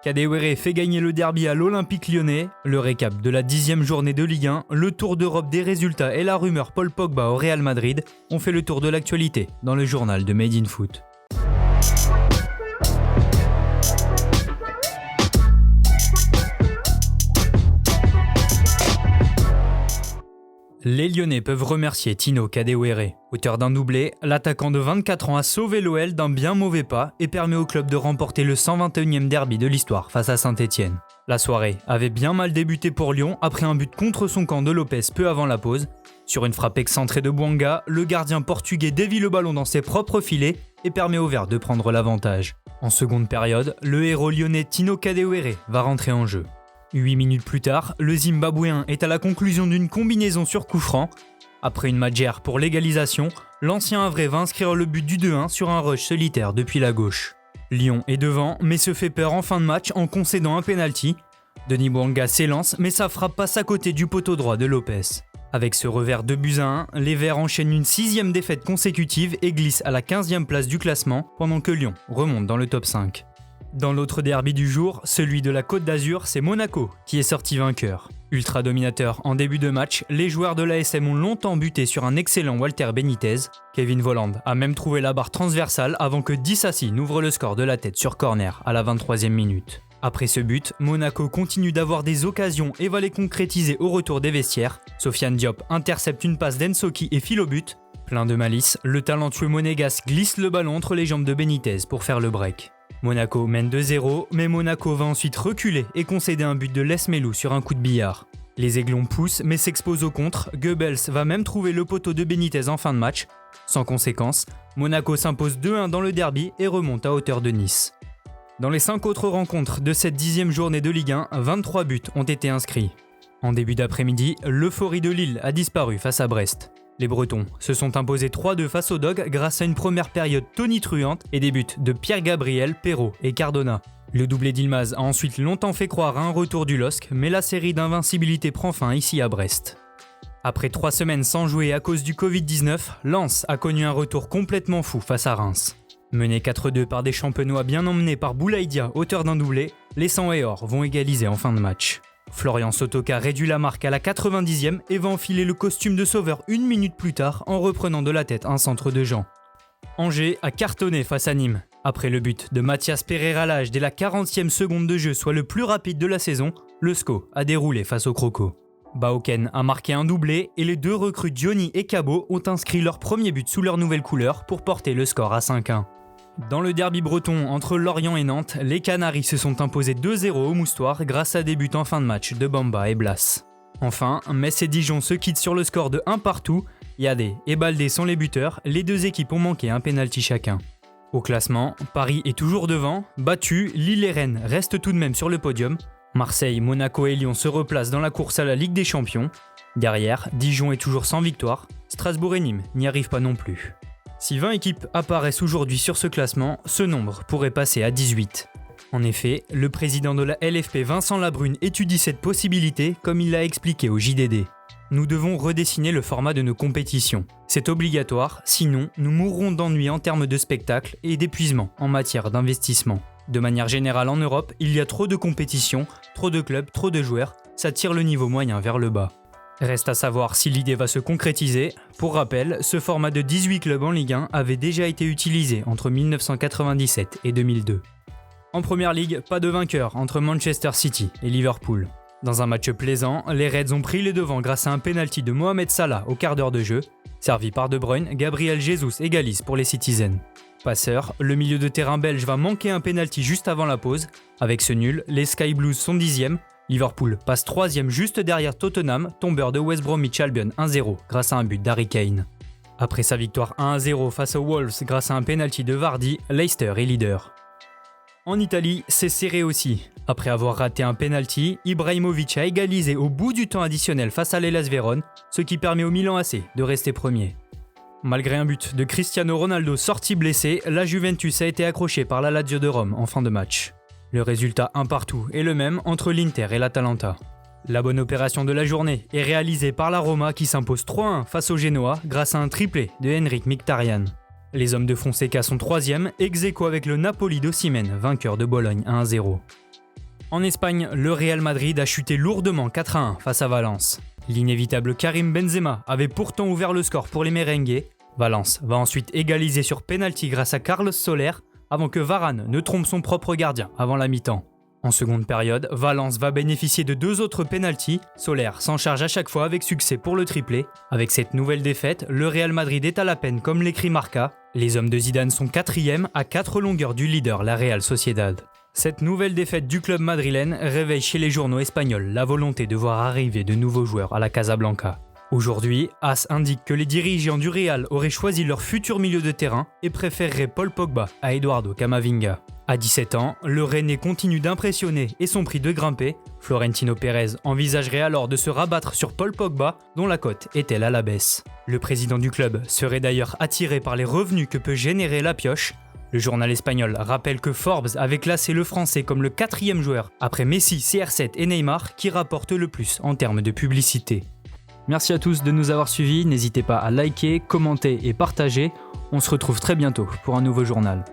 Kadewere fait gagner le derby à l'Olympique lyonnais. Le récap de la 10e journée de Ligue 1, le tour d'Europe des résultats et la rumeur Paul Pogba au Real Madrid ont fait le tour de l'actualité dans le journal de Made in Foot. Les Lyonnais peuvent remercier Tino Kadewere. Auteur d'un doublé, l'attaquant de 24 ans a sauvé l'OL d'un bien mauvais pas et permet au club de remporter le 121e derby de l'histoire face à Saint-Etienne. La soirée avait bien mal débuté pour Lyon après un but contre son camp de Lopez peu avant la pause. Sur une frappe excentrée de Bouanga, le gardien portugais dévie le ballon dans ses propres filets et permet aux Verts de prendre l'avantage. En seconde période, le héros lyonnais Tino Kadewere va rentrer en jeu. 8 minutes plus tard, le Zimbabwéen est à la conclusion d'une combinaison sur coup franc. Après une magère pour l'égalisation, l'ancien Havrais va inscrire le but du 2-1 sur un rush solitaire depuis la gauche. Lyon est devant, mais se fait peur en fin de match en concédant un pénalty. Denis Bouanga s'élance, mais sa frappe passe à côté du poteau droit de Lopez. Avec ce revers 2-1, les Verts enchaînent une 6e défaite consécutive et glissent à la 15e place du classement, pendant que Lyon remonte dans le top 5. Dans l'autre derby du jour, celui de la Côte d'Azur, c'est Monaco qui est sorti vainqueur. Ultra dominateur en début de match, les joueurs de l'ASM ont longtemps buté sur un excellent Walter Benitez. Kevin Volland a même trouvé la barre transversale avant que Dissassi n'ouvre le score de la tête sur corner à la 23e minute. Après ce but, Monaco continue d'avoir des occasions et va les concrétiser au retour des vestiaires. Sofiane Diop intercepte une passe d'Ensoki et file au but. Plein de malice, le talentueux monégasque glisse le ballon entre les jambes de Benitez pour faire le break. Monaco mène 2-0, mais Monaco va ensuite reculer et concéder un but de Les Melou sur un coup de billard. Les Aiglons poussent mais s'exposent au contre, Goebbels va même trouver le poteau de Benitez en fin de match. Sans conséquence, Monaco s'impose 2-1 dans le derby et remonte à hauteur de Nice. Dans les 5 autres rencontres de cette 10e journée de Ligue 1, 23 buts ont été inscrits. En début d'après-midi, l'euphorie de Lille a disparu face à Brest. Les Bretons se sont imposés 3-2 face aux Dogs grâce à une première période tonitruante et des buts de Pierre-Gabriel, Perrault et Cardona. Le doublé d'Yilmaz a ensuite longtemps fait croire à un retour du LOSC, mais la série d'invincibilité prend fin ici à Brest. Après 3 semaines sans jouer à cause du Covid-19, Lens a connu un retour complètement fou face à Reims. Menés 4-2 par des champenois bien emmenés par Boulaïdia, auteur d'un doublé, les 100 et or vont égaliser en fin de match. Florian Sotoka réduit la marque à la 90e et va enfiler le costume de sauveur 1 minute plus tard en reprenant de la tête un centre de Jean. Angers a cartonné face à Nîmes. Après le but de Mathias Pereira-Lage dès la 40e seconde de jeu, soit le plus rapide de la saison, le SCO a déroulé face aux Crocos. Baoken a marqué un doublé et les 2 recrues Johnny et Cabot ont inscrit leur premier but sous leur nouvelle couleur pour porter le score à 5-1. Dans le derby breton entre Lorient et Nantes, les Canaries se sont imposés 2-0 au Moustoir grâce à des buts en fin de match de Bamba et Blas. Enfin, Metz et Dijon se quittent sur le score de 1 partout. Yadé et Baldé sont les buteurs, les 2 équipes ont manqué un pénalty chacun. Au classement, Paris est toujours devant, battu, Lille et Rennes restent tout de même sur le podium. Marseille, Monaco et Lyon se replacent dans la course à la Ligue des Champions. Derrière, Dijon est toujours sans victoire, Strasbourg et Nîmes n'y arrivent pas non plus. Si 20 équipes apparaissent aujourd'hui sur ce classement, ce nombre pourrait passer à 18. En effet, le président de la LFP Vincent Labrune étudie cette possibilité comme il l'a expliqué au JDD. Nous devons redessiner le format de nos compétitions. C'est obligatoire, sinon nous mourrons d'ennui en termes de spectacle et d'épuisement en matière d'investissement. De manière générale en Europe, il y a trop de compétitions, trop de clubs, trop de joueurs, ça tire le niveau moyen vers le bas. Reste à savoir si l'idée va se concrétiser. Pour rappel, ce format de 18 clubs en Ligue 1 avait déjà été utilisé entre 1997 et 2002. En première ligue, pas de vainqueur entre Manchester City et Liverpool. Dans un match plaisant, les Reds ont pris les devants grâce à un pénalty de Mohamed Salah au quart d'heure de jeu. Servi par De Bruyne, Gabriel Jesus égalise pour les Citizens. Passeur, le milieu de terrain belge va manquer un pénalty juste avant la pause. Avec ce nul, les Sky Blues sont 10e. Liverpool passe 3e juste derrière Tottenham, tombeur de West Bromwich Albion 1-0 grâce à un but d'Harry Kane. Après sa victoire 1-0 face aux Wolves grâce à un pénalty de Vardy, Leicester est leader. En Italie, c'est serré aussi. Après avoir raté un pénalty, Ibrahimovic a égalisé au bout du temps additionnel face à l'Hellas Vérone, ce qui permet au Milan AC de rester premier. Malgré un but de Cristiano Ronaldo sorti blessé, la Juventus a été accrochée par la Lazio de Rome en fin de match. Le résultat 1 partout est le même entre l'Inter et l'Atalanta. La bonne opération de la journée est réalisée par la Roma qui s'impose 3-1 face au Genoa grâce à un triplé de Henrik Mkhitaryan. Les hommes de Fonseca sont 3e, ex aequo avec le Napoli d'Osimhen, vainqueur de Bologne 1-0. En Espagne, le Real Madrid a chuté lourdement 4-1 face à Valence. L'inévitable Karim Benzema avait pourtant ouvert le score pour les merengues. Valence va ensuite égaliser sur pénalty grâce à Carlos Soler avant que Varane ne trompe son propre gardien avant la mi-temps. En seconde période, Valence va bénéficier de 2 autres pénaltys. Soler s'en charge à chaque fois avec succès pour le triplé. Avec cette nouvelle défaite, le Real Madrid est à la peine comme l'écrit Marca. Les hommes de Zidane sont 4e à 4 longueurs du leader, la Real Sociedad. Cette nouvelle défaite du club madrilène réveille chez les journaux espagnols la volonté de voir arriver de nouveaux joueurs à la Casablanca. Aujourd'hui, AS indique que les dirigeants du Real auraient choisi leur futur milieu de terrain et préféreraient Paul Pogba à Eduardo Camavinga. À 17 ans, le Rennais continue d'impressionner et son prix de grimper. Florentino Pérez envisagerait alors de se rabattre sur Paul Pogba, dont la cote est-elle à la baisse. Le président du club serait d'ailleurs attiré par les revenus que peut générer la pioche. Le journal espagnol rappelle que Forbes avait classé le Français comme le 4e joueur, après Messi, CR7 et Neymar, qui rapportent le plus en termes de publicité. Merci à tous de nous avoir suivis, n'hésitez pas à liker, commenter et partager. On se retrouve très bientôt pour un nouveau journal.